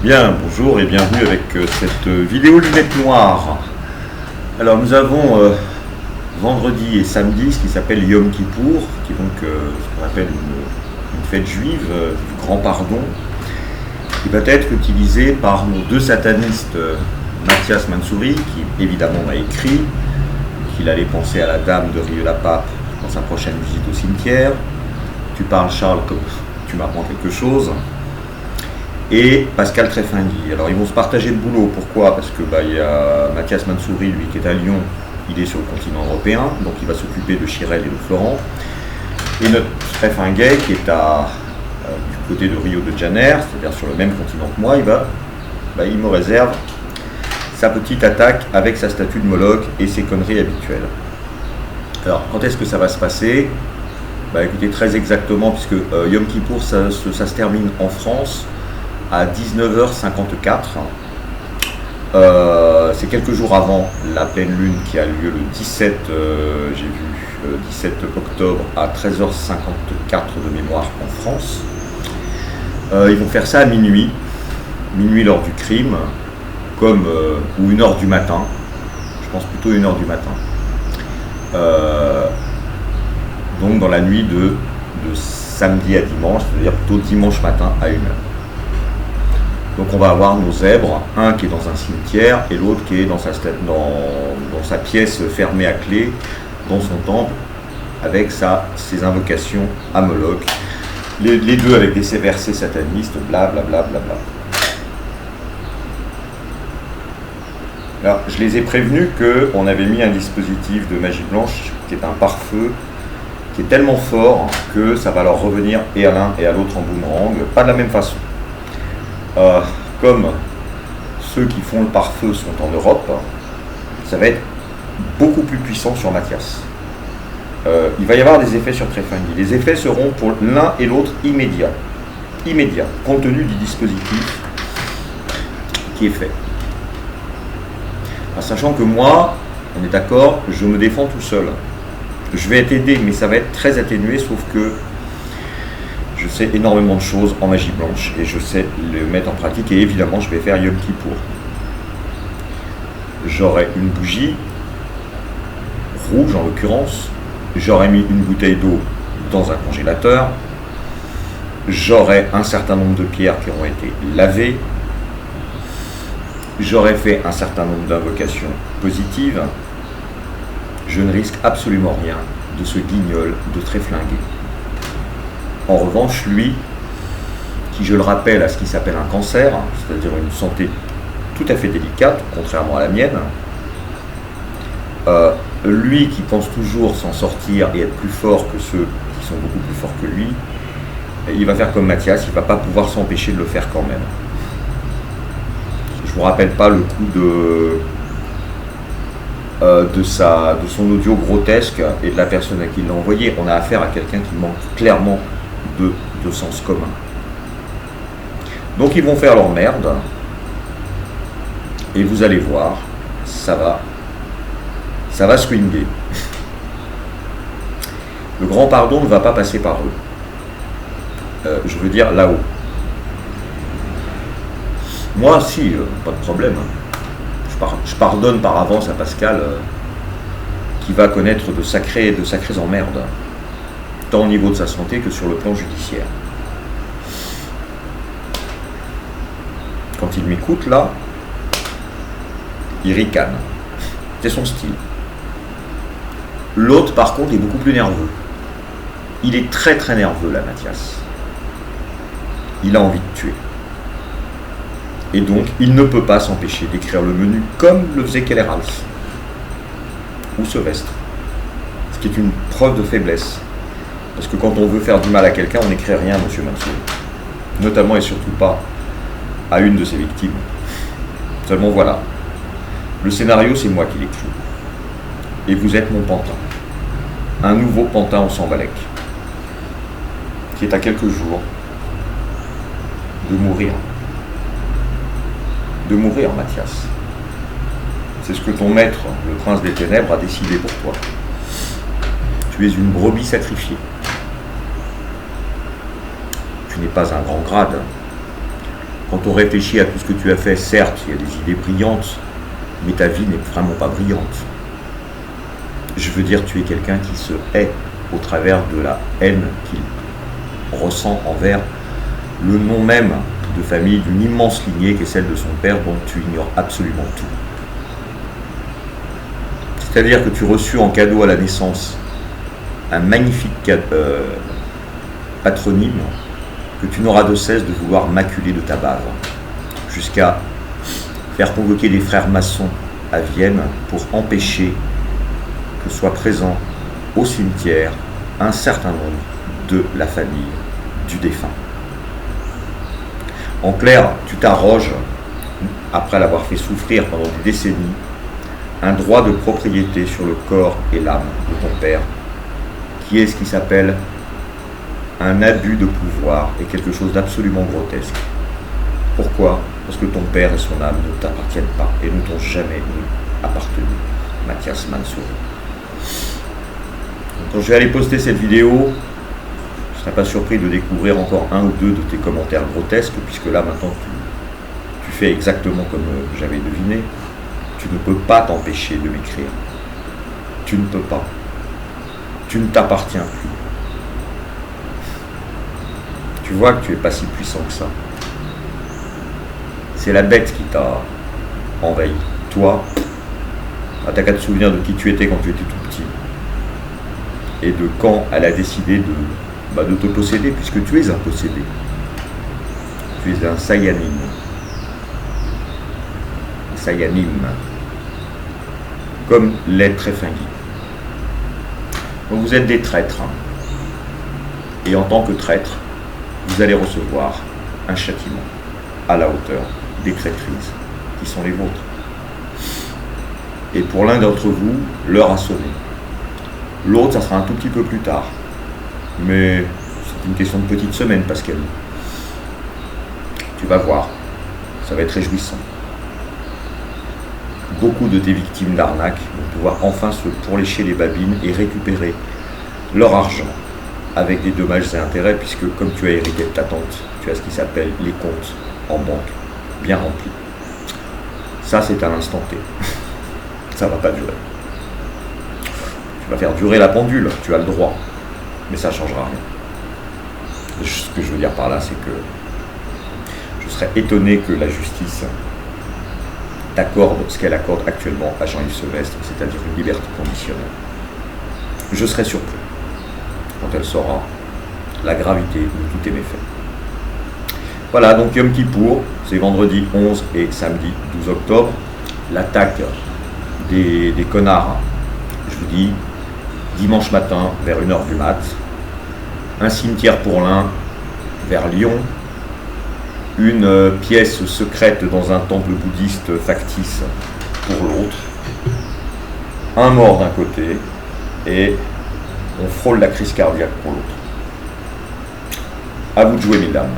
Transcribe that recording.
Bien, bonjour et bienvenue avec cette vidéo lunettes noires. Alors nous avons vendredi et samedi ce qui s'appelle Yom Kippour, qui est donc ce qu'on appelle une fête juive du grand pardon, qui va être utilisée par nos deux satanistes, Mathias Mansouri, qui évidemment m'a écrit qu'il allait penser à la dame de Rieux-la-Pape dans sa prochaine visite au cimetière. Tu parles, Charles, comme tu m'apprends quelque chose. Et Pascal Trefingui. Alors ils vont se partager le boulot. Pourquoi? Parce que il y a Mathias Mansouri, lui, qui est à Lyon, il est sur le continent européen, donc il va s'occuper de Chirel et de Florent. Et notre Trefingui, qui est du côté de Rio de Janeiro, c'est-à-dire sur le même continent que moi, il me réserve sa petite attaque avec sa statue de Moloch et ses conneries habituelles. Alors quand est-ce que ça va se passer? Écoutez, très exactement, puisque Yom Kippour, ça se termine en France à 19h54. C'est quelques jours avant la pleine lune qui a lieu le 17, 17 octobre à 13h54 de mémoire en France. Ils vont faire ça à minuit l'heure du crime, ou 1h du matin, je pense plutôt 1h du matin. Donc dans la nuit de samedi à dimanche, c'est-à-dire plutôt dimanche matin à 1h. Donc on va avoir nos zèbres, un qui est dans un cimetière et l'autre qui est dans sa pièce fermée à clé, dans son temple, avec ses invocations à Moloch. Les deux avec des versets satanistes, blablabla. Alors je les ai prévenus qu'on avait mis un dispositif de magie blanche qui est un pare-feu, qui est tellement fort que ça va leur revenir et à l'un et à l'autre en boomerang, pas de la même façon. Comme ceux qui font le pare-feu sont en Europe, ça va être beaucoup plus puissant sur Mathias. Il va y avoir des effets sur Trefingui. Les effets seront pour l'un et l'autre immédiats, compte tenu du dispositif qui est fait. Sachant que moi, on est d'accord, je me défends tout seul. Je vais être aidé, mais ça va être très atténué, sauf que je sais énormément de choses en magie blanche et je sais le mettre en pratique, et évidemment je vais faire Yom Kippour. J'aurai une bougie rouge en l'occurrence, j'aurai mis une bouteille d'eau dans un congélateur, j'aurai un certain nombre de pierres qui auront été lavées, j'aurai fait un certain nombre d'invocations positives. Je ne risque absolument rien de ce guignol de Trefingui. En revanche, lui, qui, je le rappelle, a ce qui s'appelle un cancer, c'est-à-dire une santé tout à fait délicate, contrairement à la mienne, lui qui pense toujours s'en sortir et être plus fort que ceux qui sont beaucoup plus forts que lui, il va faire comme Mathias, il ne va pas pouvoir s'empêcher de le faire quand même. Je ne vous rappelle pas le coup de son audio grotesque et de la personne à qui il l'a envoyé. On a affaire à quelqu'un qui manque clairement de sens commun. Donc ils vont faire leur merde et vous allez voir, ça va swinguer. Le grand pardon ne va pas passer par eux. Je veux dire là-haut. Moi, si, pas de problème. Je pardonne par avance à Pascal, qui va connaître de sacrées emmerdes, tant au niveau de sa santé que sur le plan judiciaire. Quand il m'écoute, là, il ricane. C'est son style. L'autre, par contre, est beaucoup plus nerveux. Il est très très nerveux, là, Mathias. Il a envie de tuer. Et donc, il ne peut pas s'empêcher d'écrire le menu comme le faisait Keller Hals ou Sevestre. Ce qui est une preuve de faiblesse. Parce que quand on veut faire du mal à quelqu'un, on n'écrit rien, monsieur Mansour. Notamment et surtout pas à une de ses victimes. Seulement voilà. Le scénario, c'est moi qui l'écris. Et vous êtes mon pantin. Un nouveau pantin au Sambalek. Qui est à quelques jours de mourir. De mourir, Mathias. C'est ce que ton maître, le prince des ténèbres, a décidé pour toi. Tu es une brebis sacrifiée. Tu n'es pas un grand grade. Quand on réfléchit à tout ce que tu as fait, certes, il y a des idées brillantes, mais ta vie n'est vraiment pas brillante. Je veux dire, tu es quelqu'un qui se hait au travers de la haine qu'il ressent envers le nom même de famille d'une immense lignée qui est celle de son père dont tu ignores absolument tout. C'est-à-dire que tu reçus en cadeau à la naissance un magnifique patronyme que tu n'auras de cesse de vouloir maculer de ta bave, jusqu'à faire convoquer des frères maçons à Vienne pour empêcher que soit présent au cimetière un certain nombre de la famille du défunt. En clair, tu t'arroges, après l'avoir fait souffrir pendant des décennies, un droit de propriété sur le corps et l'âme de ton père, qui est ce qui s'appelle un abus de pouvoir et quelque chose d'absolument grotesque. Pourquoi ? Parce que ton père et son âme ne t'appartiennent pas et ne t'ont jamais appartenu. Mathias Mansour. Quand je vais aller poster cette vidéo, je ne serais pas surpris de découvrir encore un ou deux de tes commentaires grotesques, puisque là maintenant tu fais exactement comme j'avais deviné. Tu ne peux pas t'empêcher de m'écrire. Tu ne peux pas. Tu ne t'appartiens plus. Tu vois que tu n'es pas si puissant que ça. C'est la bête qui t'a envahi. Toi, t'as qu'à te souvenir de qui tu étais quand tu étais tout petit. Et de quand elle a décidé de te posséder, puisque tu es un possédé. Tu es un Saiyanim. Saiyanim. Comme l'est Tréfingui. Donc vous êtes des traîtres. Et en tant que traîtres, vous allez recevoir un châtiment à la hauteur des traîtrises qui sont les vôtres. Et pour l'un d'entre vous, l'heure a sonné. L'autre, ça sera un tout petit peu plus tard. Mais c'est une question de petite semaine, Pascal. Tu vas voir, ça va être réjouissant. Beaucoup de tes victimes d'arnaque vont pouvoir enfin se pourlécher les babines et récupérer leur argent avec des dommages et intérêts, puisque comme tu as hérité de ta tante, tu as ce qui s'appelle les comptes en banque bien remplis. Ça, c'est à l'instant T. Ça ne va pas durer. Tu vas faire durer la pendule, tu as le droit, mais ça ne changera rien. Ce que je veux dire par là, c'est que je serais étonné que la justice t'accorde ce qu'elle accorde actuellement à Jean-Yves Sevestre, c'est-à-dire une liberté conditionnelle. Je serais surpris quand elle saura la gravité de tous tes méfaits. Voilà, donc Yom Kippour, c'est vendredi 11 et samedi 12 octobre. L'attaque des connards, je vous dis, dimanche matin vers 1h du mat. Un cimetière pour l'un vers Lyon. Une pièce secrète dans un temple bouddhiste factice pour l'autre. Un mort d'un côté et on frôle la crise cardiaque pour l'autre. À vous de jouer, mesdames.